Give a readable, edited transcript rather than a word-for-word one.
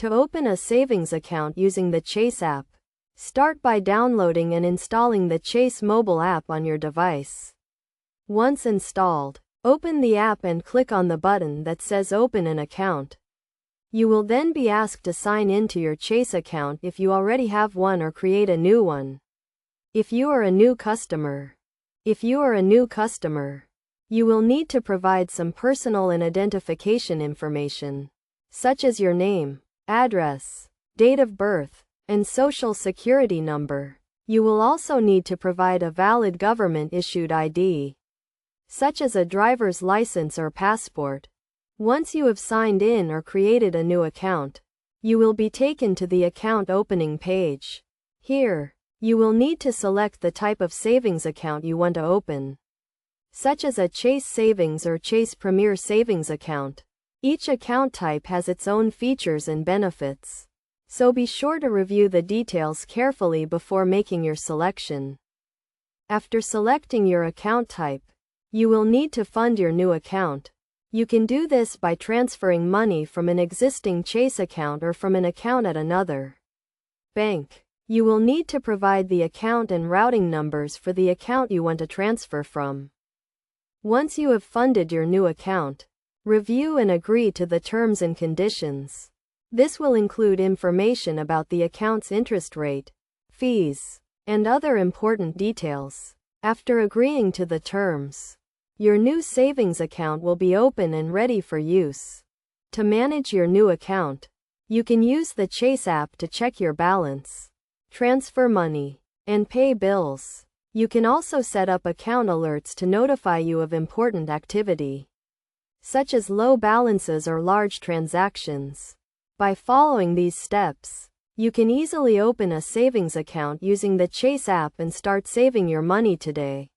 To open a savings account using the Chase app, start by downloading and installing the Chase mobile app on your device. Once installed, open the app and click on the button that says Open an Account. You will then be asked to sign in to your Chase account if you already have one or create a new one. If you are a new customer, you will need to provide some personal and identification information, such as your name, address, date of birth, and social security number. You will also need to provide a valid government-issued ID, such as a driver's license or passport. Once you have signed in or created a new account, you will be taken to the account opening page. Here, you will need to select the type of savings account you want to open, such as a Chase Savings or Chase Premier Savings account. Each account type has its own features and benefits, so be sure to review the details carefully before making your selection. After selecting your account type, you will need to fund your new account. You can do this by transferring money from an existing Chase account or from an account at another bank. You will need to provide the account and routing numbers for the account you want to transfer from. Once you have funded your new account, review and agree to the terms and conditions. This will include information about the account's interest rate, fees, and other important details. After agreeing to the terms, your new savings account will be open and ready for use. To manage your new account, you can use the Chase app to check your balance, transfer money, and pay bills. You can also set up account alerts to notify you of important activity, such as low balances or large transactions. By following these steps, you can easily open a savings account using the Chase app and start saving your money today.